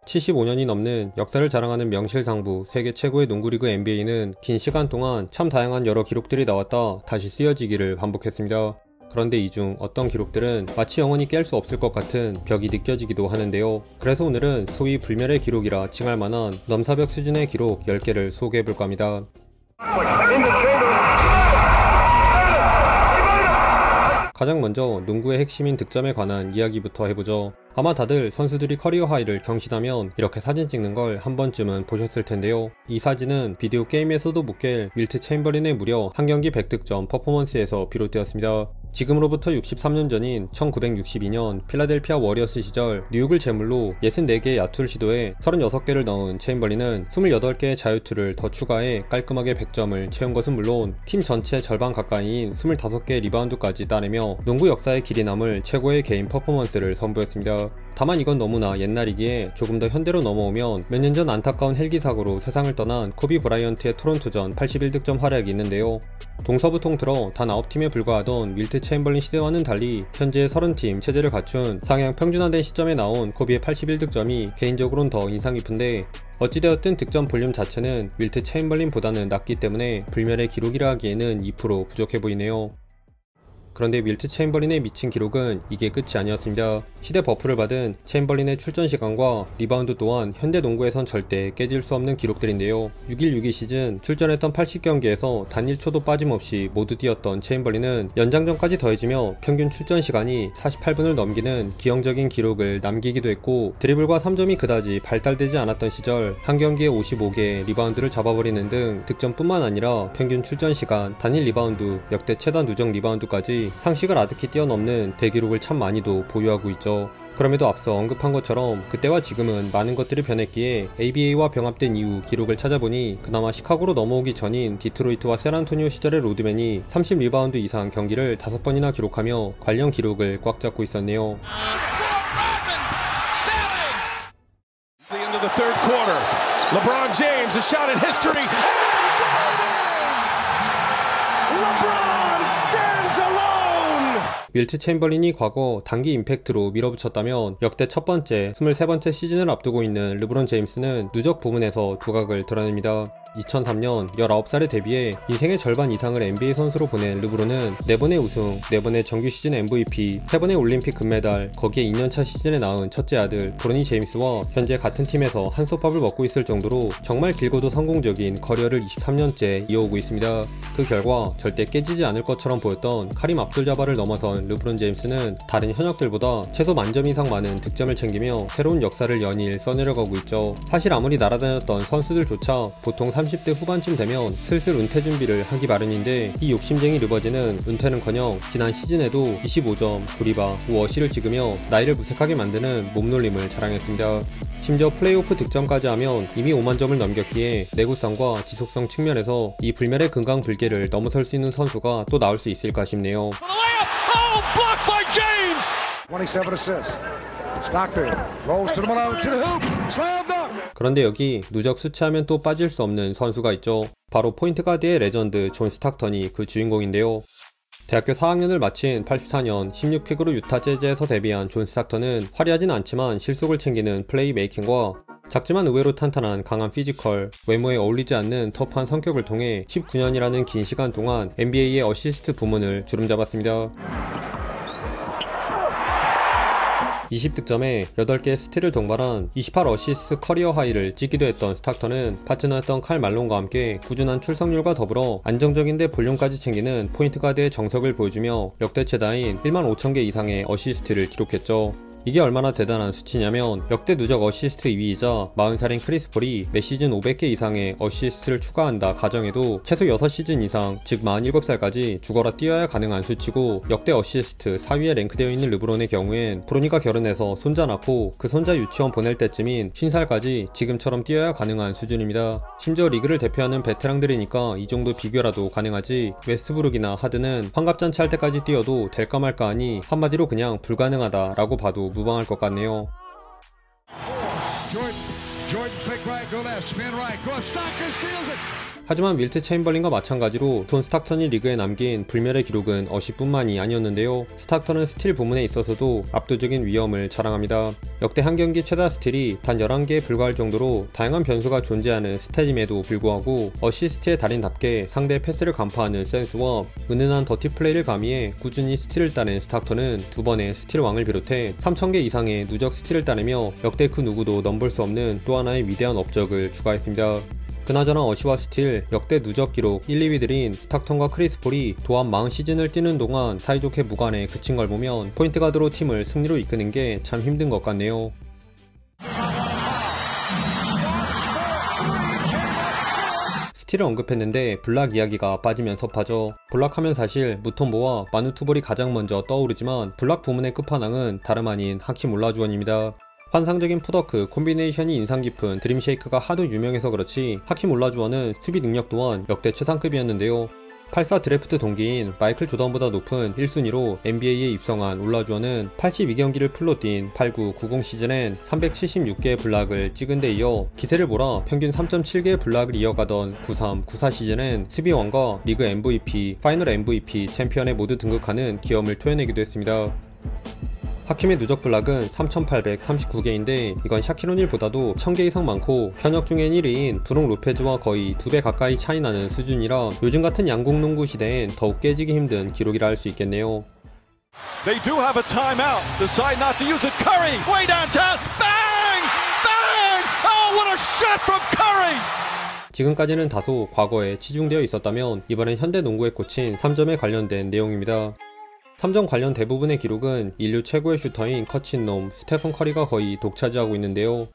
75년이 넘는 역사를 자랑하는 명실상부 세계 최고의 농구리그 NBA는 긴 시간 동안 참 다양한 여러 기록들이 나왔다 다시 쓰여지기를 반복했습니다. 그런데 이 중 어떤 기록들은 마치 영원히 깰 수 없을 것 같은 벽이 느껴지기도 하는데요. 그래서 오늘은 소위 불멸의 기록이라 칭할 만한 넘사벽 수준의 기록 10개를 소개해볼까 합니다. 가장 먼저 농구의 핵심인 득점에 관한 이야기부터 해보죠. 아마 다들 선수들이 커리어 하이를 경신하면 이렇게 사진 찍는 걸 한 번쯤은 보셨을 텐데요. 이 사진은 비디오 게임에서도 못 깰 윌트 체인버린의 무려 한 경기 100득점 퍼포먼스에서 비롯되었습니다. 지금으로부터 63년 전인 1962년 필라델피아 워리어스 시절 뉴욕을 제물로 64개의 야투를 시도해 36개를 넣은 체인버린은 28개의 자유투를 더 추가해 깔끔하게 100점을 채운 것은 물론 팀 전체 절반 가까이인 25개의 리바운드까지 따내며 농구 역사에 길이 남을 최고의 개인 퍼포먼스를 선보였습니다. 다만 이건 너무나 옛날이기에 조금 더 현대로 넘어오면 몇 년 전 안타까운 헬기 사고로 세상을 떠난 코비 브라이언트의 토론토전 81득점 활약이 있는데요. 동서부 통틀어 단 9팀에 불과하던 윌트 체인버린 시대와는 달리 현재 30팀 체제를 갖춘 상향 평준화된 시점에 나온 코비의 81득점이 개인적으로는 더 인상 깊은데 어찌되었든 득점 볼륨 자체는 윌트 체인버린보다는 낮기 때문에 불멸의 기록이라 하기에는 2% 부족해 보이네요. 그런데 윌트 체인버린의 미친 기록은 이게 끝이 아니었습니다. 시대 버프를 받은 체인버린의 출전 시간과 리바운드 또한 현대 농구에선 절대 깨질 수 없는 기록들인데요. 6.1-6.2 시즌 출전했던 80경기에서 단 1초도 빠짐없이 모두 뛰었던 체인버린은 연장전까지 더해지며 평균 출전 시간이 48분을 넘기는 기형적인 기록을 남기기도 했고 드리블과 3점이 그다지 발달되지 않았던 시절 한 경기에 55개의 리바운드를 잡아버리는 등 득점뿐만 아니라 평균 출전 시간, 단일 리바운드, 역대 최다 누적 리바운드까지 상식을 아득히 뛰어넘는 대기록을 참 많이도 보유하고 있죠. 그럼에도 앞서 언급한 것처럼 그때와 지금은 많은 것들이 변했기에 ABA와 병합된 이후 기록을 찾아보니 그나마 시카고로 넘어오기 전인 디트로이트와 샌안토니오 시절의 로드맨이 30리바운드 이상 경기를 5번이나 기록하며 관련 기록을 꽉 잡고 있었네요. LeBron James, a shot in history. LeBron stands alone. 윌트 체인버린이 과거 단기 임팩트로 밀어붙였다면 역대 첫 번째 23번째 시즌을 앞두고 있는 르브론 제임스는 누적 부문에서 두각을 드러냅니다. 2003년 19살에 데뷔해 인생의 절반 이상을 NBA 선수로 보낸 르브론은 4번의 우승, 4번의 정규 시즌 MVP, 3번의 올림픽 금메달, 거기에 2년차 시즌에 낳은 첫째 아들 브로니 제임스와 현재 같은 팀에서 한솥밥을 먹고 있을 정도로 정말 길고도 성공적인 커리어를 23년째 이어오고 있습니다. 그 결과 절대 깨지지 않을 것처럼 보였던 카림 압둘자바를 넘어선 르브론 제임스는 다른 현역들보다 최소 만점 이상 많은 득점을 챙기며 새로운 역사를 연일 써내려가고 있죠. 사실 아무리 날아다녔던 선수들조차 보통 30대 후반쯤 되면 슬슬 은퇴 준비를 하기 마련인데 이 욕심쟁이 르버지는 은퇴는커녕 지난 시즌에도 25점, 9리바, 5어시를 찍으며 나이를 무색하게 만드는 몸놀림을 자랑했습니다. 심지어 플레이오프 득점까지 하면 이미 5만 점을 넘겼기에 내구성과 지속성 측면에서 이 불멸의 금강불개를 넘어설 수 있는 선수가 또 나올 수 있을까 싶네요. 27 assists. Stockton rolls to the Malone to the hoop. Slam dunk. 그런데 여기 누적 수치하면 또 빠질 수 없는 선수가 있죠. 바로 포인트 가드의 레전드 존 스탁턴이 그 주인공인데요. 대학교 4학년을 마친 84년 16픽으로 유타 재즈에서 데뷔한 존 스탁턴은 화려하진 않지만 실속을 챙기는 플레이 메이킹과 작지만 의외로 탄탄한 강한 피지컬, 외모에 어울리지 않는 터프한 성격을 통해 19년이라는 긴 시간 동안 NBA의 어시스트 부문을 주름잡았습니다. 20득점에 8개의 스틸을 동반한 28어시스트 커리어 하이를 찍기도 했던 스탁턴은 파트너였던 칼 말론과 함께 꾸준한 출석률과 더불어 안정적인데 볼륨까지 챙기는 포인트 가드의 정석을 보여주며 역대 최다인 15,000개 이상의 어시스트를 기록했죠. 이게 얼마나 대단한 수치냐면 역대 누적 어시스트 2위이자 40살인 크리스 폴이 매 시즌 500개 이상의 어시스트를 추가한다 가정해도 최소 6시즌 이상 즉 47살까지 죽어라 뛰어야 가능한 수치고 역대 어시스트 4위에 랭크되어 있는 르브론의 경우엔 브로니가 결혼해서 손자 낳고 그 손자 유치원 보낼 때쯤인 50살까지 지금처럼 뛰어야 가능한 수준입니다. 심지어 리그를 대표하는 베테랑들이니까 이 정도 비교라도 가능하지 웨스트브룩이나 하드는 환갑잔치 할 때까지 뛰어도 될까 말까 하니 한마디로 그냥 불가능하다 라고 봐도 무방할 것 같네요. 하지만 윌트 체인벌린과 마찬가지로 존 스탁턴이 리그에 남긴 불멸의 기록은 어시뿐만이 아니었는데요. 스탁턴은 스틸 부문에 있어서도 압도적인 위험을 자랑합니다. 역대 한 경기 최다 스틸이 단 11개에 불과할 정도로 다양한 변수가 존재하는 스탯임에도 불구하고 어시스트의 달인답게 상대의 패스를 간파하는 센스와 은은한 더티 플레이를 가미해 꾸준히 스틸을 따낸 스탁턴은 두 번의 스틸 왕을 비롯해 3000개 이상의 누적 스틸을 따내며 역대 그 누구도 넘볼 수 없는 또 하나의 위대한 업적을 추가했습니다. 그나저나 어시와 스틸 역대 누적 기록 1, 2위들인 스탁턴과 크리스 폴이 도합 40시즌을 뛰는 동안 사이좋게 무관에 그친 걸 보면 포인트 가드로 팀을 승리로 이끄는 게 참 힘든 것 같네요. 스틸을 언급했는데 블락 이야기가 빠지면 섭하죠. 블락하면 사실 무톰보와 마누투볼이 가장 먼저 떠오르지만 블락 부문의 끝판왕은 다름 아닌 하킴 올라주원입니다. 환상적인 풋워크, 콤비네이션이 인상 깊은 드림쉐이크가 하도 유명해서 그렇지 하킴 올라주원은 수비 능력 또한 역대 최상급이었는데요. 84 드래프트 동기인 마이클 조던보다 높은 1순위로 NBA에 입성한 올라주원은 82경기를 풀로 뛴 89-90 시즌엔 376개의 블락을 찍은 데 이어 기세를 몰아 평균 3.7개의 블락을 이어가던 93-94 시즌엔 수비왕과 리그 MVP, 파이널 MVP 챔피언에 모두 등극하는 기염을 토해내기도 했습니다. 하킴의 누적 블락은 3839개인데 이건 샤키로닐보다도 1000개 이상 많고 현역 중엔 1위인 브록 로페즈와 거의 2배 가까이 차이 나는 수준이라 요즘 같은 양궁 농구 시대엔 더욱 깨지기 힘든 기록이라 할 수 있겠네요. They do have a timeout. Decide not to use it. Curry way downtown. Bang! Bang! Oh, what a shot from Curry! 지금까지는 다소 과거에 치중되어 있었다면 이번엔 현대 농구에 꽂힌 3점에 관련된 내용입니다. 3점 관련 대부분의 기록은 인류 최고의 슈터인 커친놈 스테픈 커리가 거의 독차지하고 있는데요.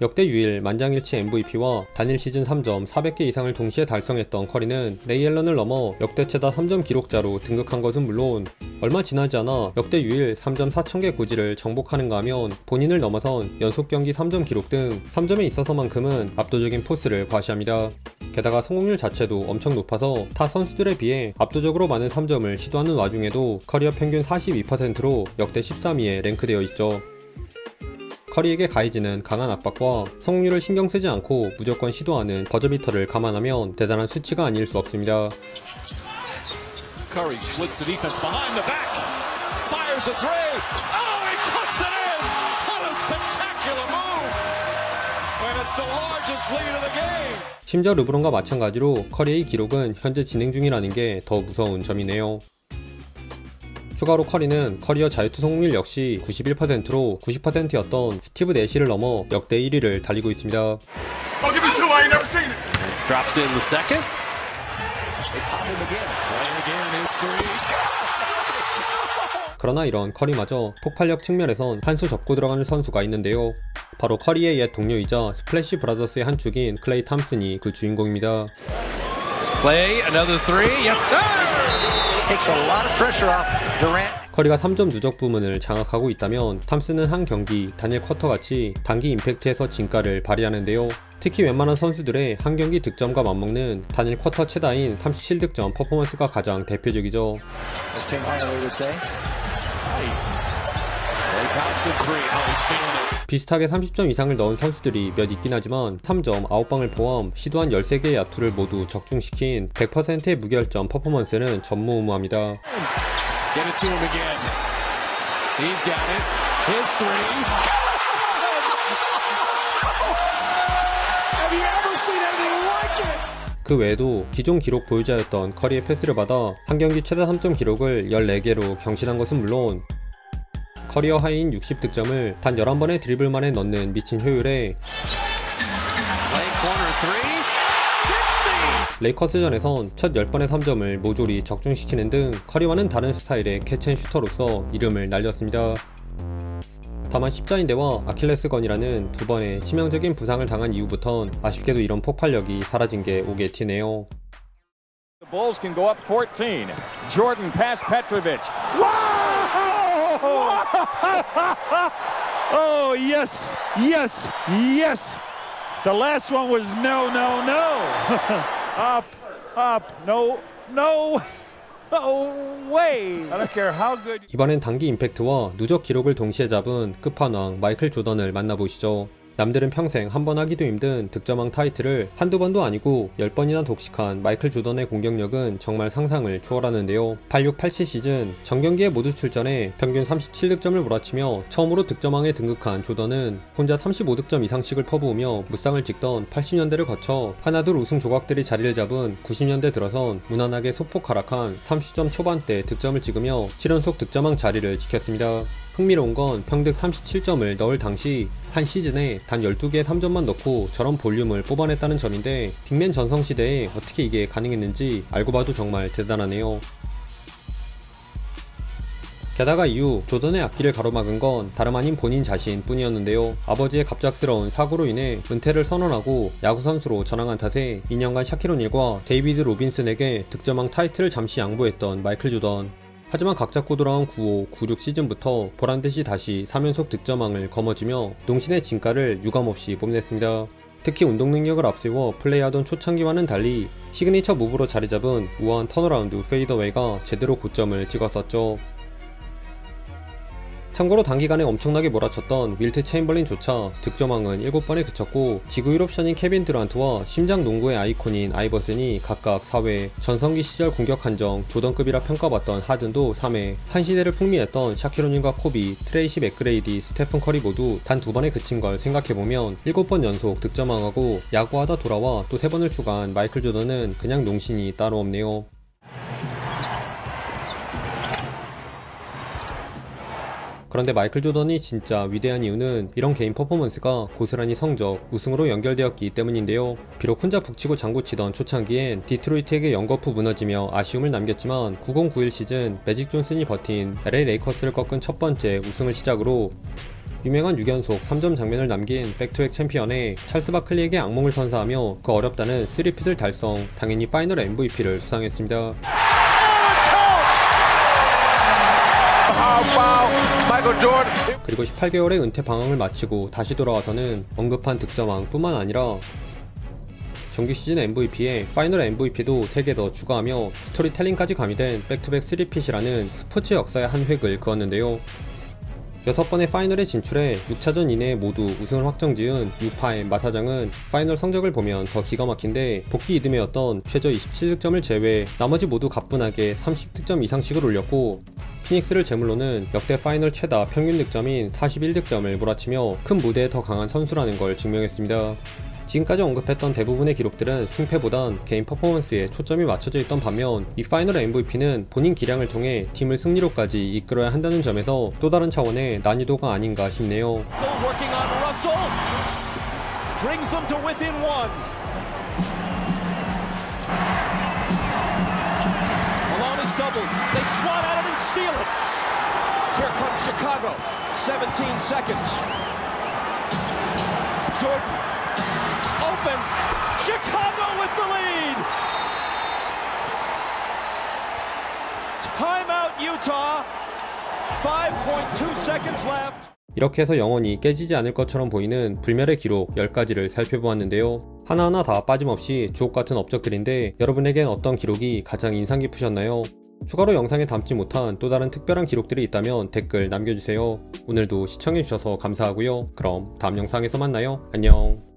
역대 유일 만장일치 MVP와 단일 시즌 3점 400개 이상을 동시에 달성했던 커리는 레이 앨런을 넘어 역대 최다 3점 기록자로 등극한 것은 물론 얼마 지나지 않아 역대 유일 3점 4000개 고지를 정복하는가 하면 본인을 넘어선 연속 경기 3점 기록 등 3점에 있어서만큼은 압도적인 포스를 과시합니다. 게다가 성공률 자체도 엄청 높아서 타 선수들에 비해 압도적으로 많은 3점을 시도하는 와중에도 커리어 평균 42%로 역대 13위에 랭크되어 있죠. 커리에게 가해지는 강한 압박과 성공률을 신경 쓰지 않고 무조건 시도하는 버저비터를 감안하면 대단한 수치가 아닐 수 없습니다. Curry splits the defense behind the back. Fires a three. Oh, he puts it in. What a spectacular move. And it's the largest lead of the game. 심지어 르브론과 마찬가지로 커리의 기록은 현재 진행 중이라는 게 더 무서운 점이네요. 추가로 커리는 커리어 자유투 성공률 역시 91%로 90%였던 스티브 내시를 넘어 역대 1위를 달리고 있습니다. Drops in the second. They pop him again. Playing again his three. 그러나 이런 커리마저 폭발력 측면에선 한 수 접고 들어가는 선수가 있는데요. 바로 커리의 옛 동료이자 스플래시 브라더스의 한 축인 클레이 탐슨이 그 주인공입니다. Clay, another three. Yes, sir. Takes a lot of pressure off Durant. 커리가 3점 누적 부문을 장악하고 있다면 탐슨은 한 경기 단일 쿼터같이 단기 임팩트에서 진가를 발휘하는데요. 특히 웬만한 선수들의 한 경기 득점과 맞먹는 단일 쿼터 최다인 37득점 퍼포먼스가 가장 대표적이죠. As Tim Hardaway would say. Nice. Klay Thompson three. Oh, he's feeling it. 비슷하게 30점 이상을 넣은 선수들이 몇 있긴 하지만 3점 9방을 포함 시도한 13개의 야투를 모두 적중시킨 100%의 무결점 퍼포먼스는 전무후무합니다. Get it to him again. He's got it. His three. Have you ever seen anything like it? 그 외에도 기존 기록 보유자였던 커리의 패스를 받아 한 경기 최다 3점 기록을 14개로 경신한 것은 물론 커리어 하이인 60득점을 단 11번의 드리블만에 넣는 미친 효율에 레이커스전에선 첫 10번의 3점을 모조리 적중시키는 등 커리와는 다른 스타일의 캐치앤슈터로서 이름을 날렸습니다. 다만 십자인대와 아킬레스건이라는 두 번의 치명적인 부상을 당한 이후부턴 아쉽게도 이런 폭발력이 사라진 게 오게 튀네요. The Bulls can go up 14. Jordan past Petrovic. Wow! Oh, yes, yes, yes. The last one was no, no, no. Up, no, no. No way. I don't care how good. 이번엔 단기 임팩트와 누적 기록을 동시에 잡은 끝판왕 마이클 조던을 만나보시죠. 남들은 평생 한 번 하기도 힘든 득점왕 타이틀을 한두 번도 아니고 10번이나 독식한 마이클 조던의 공격력은 정말 상상을 초월하는데요. 86-87 시즌 전경기에 모두 출전해 평균 37득점을 몰아치며 처음으로 득점왕에 등극한 조던은 혼자 35득점 이상씩을 퍼부으며 무쌍을 찍던 80년대를 거쳐 하나둘 우승 조각들이 자리를 잡은 90년대 들어선 무난하게 소폭 하락한 30점 초반대 득점을 찍으며 7연속 득점왕 자리를 지켰습니다. 흥미로운 건 평득 37점을 넣을 당시 한 시즌에 단 12개의 3점만 넣고 저런 볼륨을 뽑아냈다는 점인데 빅맨 전성시대에 어떻게 이게 가능했는지 알고 봐도 정말 대단하네요. 게다가 이후 조던의 앞길을 가로막은 건 다름 아닌 본인 자신 뿐이었는데요. 아버지의 갑작스러운 사고로 인해 은퇴를 선언하고 야구선수로 전향한 탓에 2년간 샤킬 오닐과 데이비드 로빈슨에게 득점왕 타이틀을 잠시 양보했던 마이클 조던. 하지만 각 잡고 돌아온 95, 96 시즌부터 보란듯이 다시 3연속 득점왕을 거머쥐며 농신의 진가를 유감없이 뽐냈습니다. 특히 운동 능력을 앞세워 플레이하던 초창기와는 달리 시그니처 무브로 자리잡은 우아한 턴어라운드 페이더웨이가 제대로 고점을 찍었었죠. 참고로 단기간에 엄청나게 몰아쳤던 윌트 체인벌린조차 득점왕은 7번에 그쳤고 지구 1옵션인 케빈 듀란트와 심장 농구의 아이콘인 아이버슨이 각각 4회, 전성기 시절 공격 한정 조던급이라 평가받던 하든도 3회, 한 시대를 풍미했던 샤킬 오닐과 코비, 트레이시 맥그레이디, 스테픈 커리 모두 단 2번에 그친 걸 생각해보면 7번 연속 득점왕하고 야구하다 돌아와 또 3번을 추가한 마이클 조던은 그냥 농신이 따로 없네요. 그런데 마이클 조던이 진짜 위대한 이유는 이런 개인 퍼포먼스가 고스란히 성적, 우승으로 연결되었기 때문인데요. 비록 혼자 북치고 장구치던 초창기엔 디트로이트에게 연거푸 무너지며 아쉬움을 남겼지만 90-91 시즌 매직 존슨이 버틴 LA 레이커스를 꺾은 첫 번째 우승을 시작으로 유명한 6연속 3점 장면을 남긴 백투백 챔피언에 찰스 바클리에게 악몽을 선사하며 그 어렵다는 3핏을 달성, 당연히 파이널 MVP를 수상했습니다. 그리고 18개월의 은퇴 방황을 마치고 다시 돌아와서는 언급한 득점왕 뿐만 아니라 정규 시즌 MVP에 파이널 MVP도 3개 더 추가하며 스토리텔링까지 가미된 백투백 3핏이라는 스포츠 역사의 한 획을 그었는데요. 6번의 파이널에 진출해 6차전 이내에 모두 우승을 확정지은 유파의 마사장은 파이널 성적을 보면 더 기가 막힌데 복귀 이듬해였던 최저 27득점을 제외 나머지 모두 가뿐하게 30득점 이상씩을 올렸고 피닉스를 제물로는 역대 파이널 최다 평균 득점인 41득점을 몰아치며 큰 무대에 더 강한 선수라는 걸 증명했습니다. 지금까지 언급했던 대부분의 기록들은 승패보단 개인 퍼포먼스에 초점이 맞춰져 있던 반면 이 파이널 MVP는 본인 기량을 통해 팀을 승리로까지 이끌어야 한다는 점에서 또 다른 차원의 난이도가 아닌가 싶네요. Chicago with the lead. Timeout Utah. 5.2 seconds left. 이렇게 해서 영원히 깨지지 않을 것처럼 보이는 불멸의 기록 10가지를 살펴보았는데요. 하나하나 다 빠짐없이 주옥같은 업적들인데 여러분에겐 어떤 기록이 가장 인상 깊으셨나요? 추가로 영상에 담지 못한 또 다른 특별한 기록들이 있다면 댓글 남겨주세요. 오늘도 시청해주셔서 감사하고요. 그럼 다음 영상에서 만나요. 안녕.